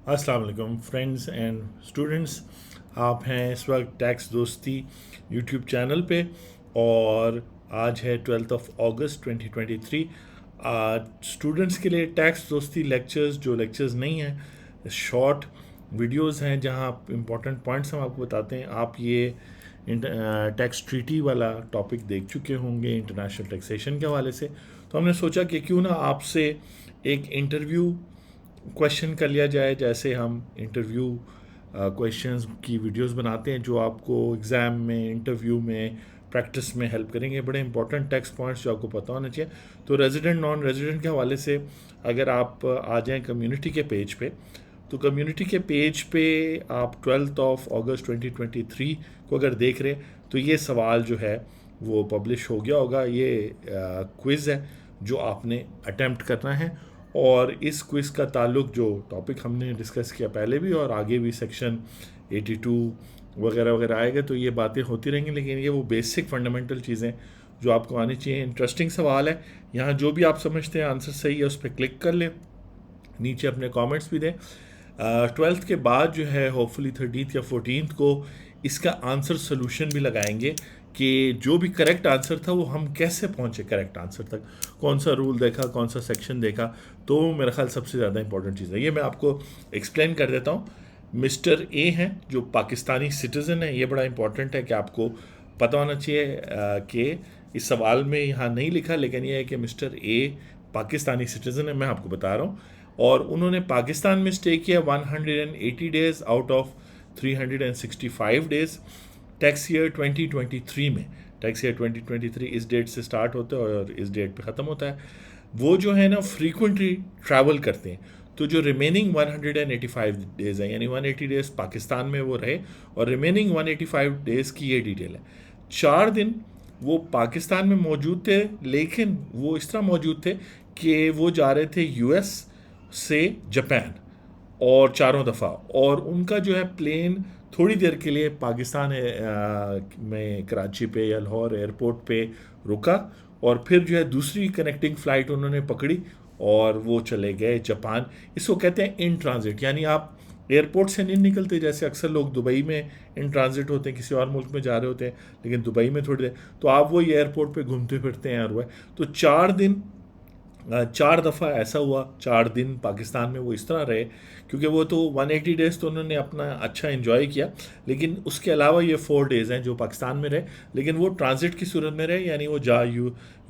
अस्सलाम वालेकुम friends and students. आप हैं इस वक्त टैक्स दोस्ती यूट्यूब चैनल पे और आज है 12 अगस्त 2023। आज स्टूडेंट्स के लिए टैक्स दोस्ती लेक्चर्स, जो लेक्चर्स नहीं हैं, शॉर्ट वीडियोस हैं जहां आप इम्पोर्टेंट पॉइंट्स हम आपको बताते हैं। आप ये टैक्स ट्रीटी वाला टॉपिक देख चुके होंगे इंटरनेशनल टैक्सेशन के हवाले से, तो हमने सोचा कि क्यों ना आपसे एक इंटरव्यू क्वेश्चन कर लिया जाए। जैसे हम इंटरव्यू क्वेश्चंस की वीडियोस बनाते हैं जो आपको एग्ज़ाम में, इंटरव्यू में, प्रैक्टिस में हेल्प करेंगे। बड़े इंपॉर्टेंट टेक्स्ट पॉइंट्स जो आपको पता होना चाहिए। तो रेजिडेंट नॉन रेजिडेंट के हवाले से अगर आप आ जाएं कम्युनिटी के पेज पे, तो कम्युनिटी के पेज पे आप 12 अगस्त 2023 को अगर देख रहे हैं तो ये सवाल जो है वो पब्लिश हो गया होगा। ये क्विज़ है जो आपने अटेम्प्ट करना है, और इस क्विज़ का ताल्लुक जो टॉपिक हमने डिस्कस किया पहले भी और आगे भी सेक्शन 82 वगैरह वगैरह आएगा, तो ये बातें होती रहेंगी। लेकिन ये वो बेसिक फंडामेंटल चीज़ें जो आपको आनी चाहिए। इंटरेस्टिंग सवाल है। यहाँ जो भी आप समझते हैं आंसर सही है उस पर क्लिक कर लें, नीचे अपने कमेंट्स भी दें। 12th के बाद जो है होपफुली 13th या 14th को इसका आंसर सोल्यूशन भी लगाएंगे कि जो भी करेक्ट आंसर था वो हम कैसे पहुंचे करेक्ट आंसर तक, कौन सा रूल देखा, कौन सा सेक्शन देखा। तो मेरा ख्याल सबसे ज़्यादा इंपॉर्टेंट चीज़ है। ये मैं आपको एक्सप्लेन कर देता हूँ। मिस्टर ए हैं जो पाकिस्तानी सिटीज़न है। ये बड़ा इंपॉर्टेंट है कि आपको पता होना चाहिए कि इस सवाल में यहाँ नहीं लिखा, लेकिन यह है कि मिस्टर ए पाकिस्तानी सिटीज़न है, मैं आपको बता रहा हूँ। और उन्होंने पाकिस्तान में स्टे किया 180 days out of 365 days tax year 2023 में। टैक्स ईयर 2023 इस डेट से स्टार्ट होता है और इस डेट पे ख़त्म होता है। वो जो है ना फ्रीक्वेंटली ट्रैवल करते हैं, तो जो रिमेनिंग 185 डेज़ हैं, यानी 180 डेज़ पाकिस्तान में वो रहे और रिमेनिंग 185 डेज़ की ये डिटेल है। 4 दिन वो पाकिस्तान में मौजूद थे, लेकिन वो इस तरह मौजूद थे कि वो जा रहे थे यूएस से जापान, और चारों दफ़ा, और उनका जो है प्लेन थोड़ी देर के लिए पाकिस्तान में कराची पे या लाहौर एयरपोर्ट पे रुका, और फिर जो है दूसरी कनेक्टिंग फ़्लाइट उन्होंने पकड़ी और वो चले गए जापान। इसको कहते हैं इन ट्रांजिट, यानी आप एयरपोर्ट से नहीं निकलते। जैसे अक्सर लोग दुबई में इन ट्रांजिट होते हैं, किसी और मुल्क में जा रहे होते हैं, लेकिन दुबई में थोड़ी देर, तो आप वही एयरपोर्ट पे घूमते फिरते हैं। और वह तो 4 दिन, 4 दफ़ा ऐसा हुआ। 4 दिन पाकिस्तान में वो इस तरह रहे, क्योंकि वो तो 180 डेज़ तो उन्होंने अपना अच्छा इन्जॉय किया, लेकिन उसके अलावा ये 4 डेज़ हैं जो पाकिस्तान में रहे, लेकिन वो ट्रांजिट की सूरत में रहे, यानी वो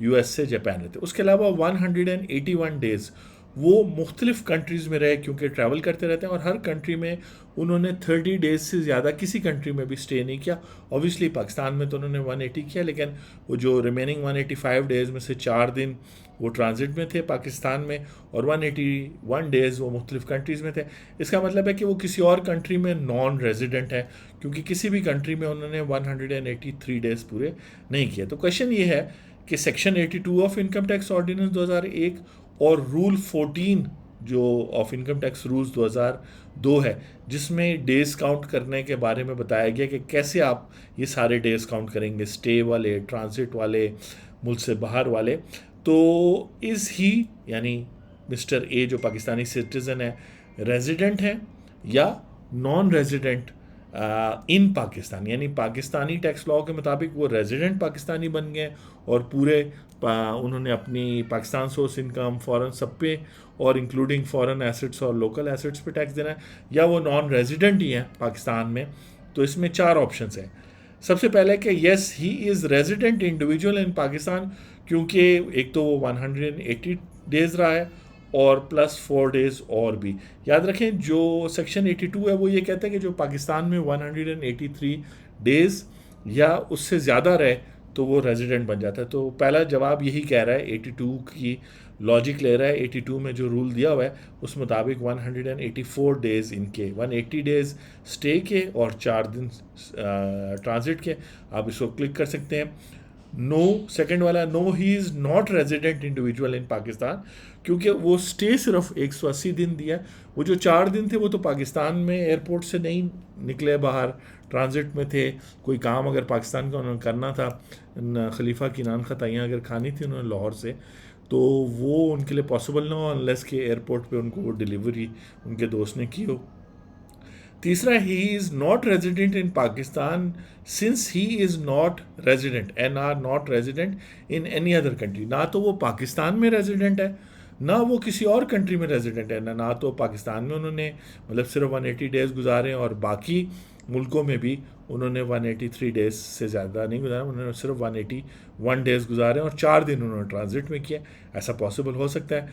यूएस से जापान रहते। उसके अलावा 181 डेज़ वो मुख्तलिफ़ कंट्रीज़ में रहे, क्योंकि ट्रैवल करते रहते हैं, और हर कंट्री में उन्होंने 30 डेज़ से ज़्यादा किसी कंट्री में भी स्टे नहीं किया। ऑब्वियसली पाकिस्तान में तो उन्होंने 180 किया, लेकिन वो जो रिमेनिंग 185 डेज़ में से 4 दिन वो ट्रांजिट में थे पाकिस्तान में, और 181 डेज़ वो मुख्तलिफ़ कंट्रीज़ में थे। इसका मतलब है कि वो किसी और कंट्री में नॉन रेजिडेंट है, क्योंकि किसी भी कंट्री में उन्होंने 183 डेज़ पूरे नहीं किए। तो क्वेश्चन ये है कि section 82 of income tax ordinance 2001 और रूल 14 जो ऑफ इनकम टैक्स रूल्स 2002 है, जिसमें डेज़ काउंट करने के बारे में बताया गया कि कैसे आप ये सारे डेज़ काउंट करेंगे, स्टे वाले, ट्रांजिट वाले, मुल्क से बाहर वाले। तो इज़ ही, यानी मिस्टर ए जो पाकिस्तानी सिटीज़न है, रेजिडेंट है या नॉन रेजिडेंट इन पाकिस्तान, यानी पाकिस्तानी टैक्स लॉ के मुताबिक वो रेजिडेंट पाकिस्तानी बन गए और पूरे उन्होंने अपनी पाकिस्तान सोर्स इनकम, फॉरेन सब पे, और इंक्लूडिंग फॉरेन एसेट्स और लोकल एसेट्स पे टैक्स देना है, या वो नॉन रेजिडेंट ही हैं पाकिस्तान में। तो इसमें 4 ऑप्शंस हैं। सबसे पहले कि yes he is resident individual in Pakistan, क्योंकि एक तो वो 180 डेज़ रहा है और प्लस 4 डेज़ और भी। याद रखें जो सेक्शन 82 है वो ये कहता है कि जो पाकिस्तान में 183 डेज़ या उससे ज़्यादा रहे तो वो रेजिडेंट बन जाता है। तो पहला जवाब यही कह रहा है, 82 की लॉजिक ले रहा है। 82 में जो रूल दिया हुआ है उस मुताबिक 184 डेज़ इनके, 180 डेज़ स्टे के और 4 दिन ट्रांजिट के। आप इसको क्लिक कर सकते हैं। नो, सेकंड वाला, no he is not resident individual in Pakistan, क्योंकि वो स्टे सिर्फ 180 दिन दिया। वो जो 4 दिन थे वो तो पाकिस्तान में एयरपोर्ट से नहीं निकले बाहर, ट्रांजिट में थे। कोई काम अगर पाकिस्तान का उन्होंने करना था, खलीफा की नान खताइयाँ अगर खानी थी उन्होंने लाहौर से, तो वो उनके लिए पॉसिबल ना हो अनलेस कि एयरपोर्ट पे उनको वो डिलीवरी उनके दोस्त ने की हो। तीसरा, he is not resident in Pakistan since he is not resident and are not resident in any other country. ना तो वो पाकिस्तान में रेजिडेंट है, ना वो किसी और कंट्री में रेजिडेंट है, ना तो पाकिस्तान में उन्होंने मतलब सिर्फ 180 डेज़ गुजारे हैं और बाकी मुल्कों में भी उन्होंने 183 डेज़ से ज़्यादा नहीं गुजारा, उन्होंने सिर्फ 181 डेज़ गुजारे और 4 दिन उन्होंने ट्रांजिट में किया। ऐसा पॉसिबल हो सकता है।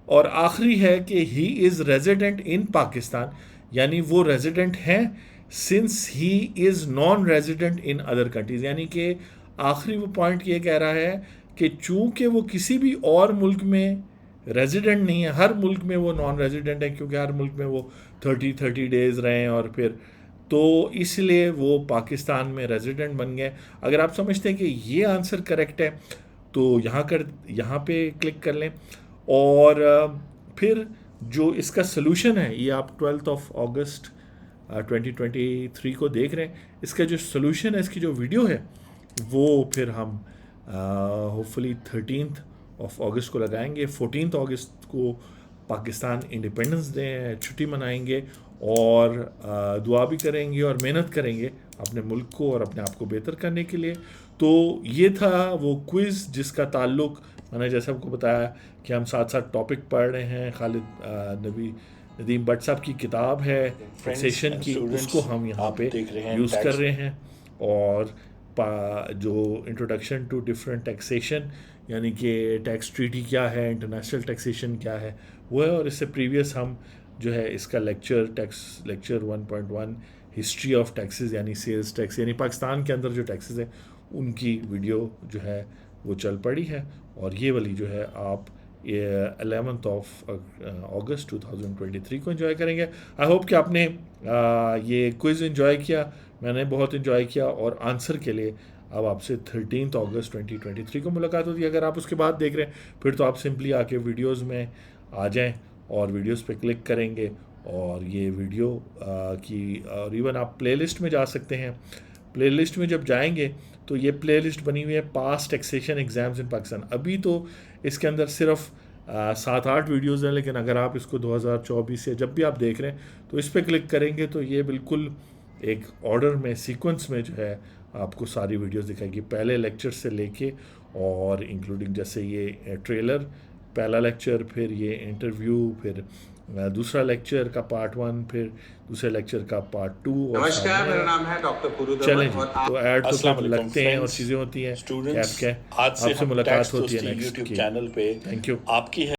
और आखिरी है कि he is resident in Pakistan, यानी वो रेजिडेंट हैं since he is non resident in other countries. यानी कि आखिरी वो पॉइंट ये कह रहा है कि चूंकि वो किसी भी और मुल्क में रेजिडेंट नहीं है, हर मुल्क में वो नॉन रेजिडेंट है क्योंकि हर मुल्क में वो 30 डेज़ रहे हैं और फिर तो इसलिए वो पाकिस्तान में रेजिडेंट बन गए। अगर आप समझते हैं कि ये आंसर करेक्ट है तो यहाँ पे क्लिक कर लें और फिर जो इसका सलूशन है ये आप 12 अगस्त 2023 को देख रहे हैं। इसका जो सलूशन है, इसकी जो वीडियो है वो फिर हम होपफुली 13 अगस्त को लगाएंगे। 14 अगस्त को पाकिस्तान इंडिपेंडेंस डे है, छुट्टी मनाएंगे और दुआ भी करेंगे और मेहनत करेंगे अपने मुल्क को और अपने आप को बेहतर करने के लिए। तो ये था वो क्विज़ जिसका ताल्लुक, मैंने जैसे आपको बताया कि हम साथ साथ टॉपिक पढ़ रहे हैं। खालिद नदीम भट्ट साहब की किताब है टैक्सेशन की, उसको हम यहाँ पे यूज़ कर रहे हैं। और जो इंट्रोडक्शन टू डिफरेंट टैक्सेशन यानी कि टैक्स ट्रीटी क्या है, इंटरनेशनल टैक्सेशन क्या है, वो है। और इससे प्रीवियस हम जो है इसका लेक्चर 1.1 हिस्ट्री ऑफ टैक्सेस यानी सेल्स टैक्स यानी पाकिस्तान के अंदर जो टैक्सेस है उनकी वीडियो जो है वो चल पड़ी है। और ये वाली जो है आप 11 अगस्त 2023 को एंजॉय करेंगे। आई होप कि आपने ये क्विज़ एंजॉय किया, मैंने बहुत एंजॉय किया। और आंसर के लिए अब आपसे 13 अगस्त 2023 को मुलाकात होती है। अगर आप उसके बाद देख रहे हैं फिर तो आप सिंपली आके वीडियोज़ में आ जाएं और वीडियोज़ पे क्लिक करेंगे और ये वीडियो की और इवन आप प्लेलिस्ट में जा सकते हैं। प्लेलिस्ट में जब जाएंगे तो ये प्लेलिस्ट बनी हुई है पास्ट टैक्सेशन एग्ज़ाम्स इन पाकिस्तान। अभी तो इसके अंदर सिर्फ 7-8 वीडियोज़ हैं, लेकिन अगर आप इसको 2024 या जब भी आप देख रहे हैं तो इस पर क्लिक करेंगे तो ये बिल्कुल एक ऑर्डर में सीक्वेंस में जो है आपको सारी वीडियोस दिखाएगी, पहले लेक्चर से लेके और इंक्लूडिंग जैसे ये ट्रेलर पहला लेक्चर, फिर ये इंटरव्यू, फिर दूसरा लेक्चर का पार्ट 1, फिर दूसरे लेक्चर का पार्ट 2। नमस्कार, मेरा नाम है डॉक्टर पुरुदमन। चलें जी, तो ऐड तो सब लगते हैं और चीज़ें होती हैं। स्टूडेंट्स, आज से आपसे मुलाकात होती है नेक्स्ट यूट्यूब चैनल पे थैंक यू। आपकी है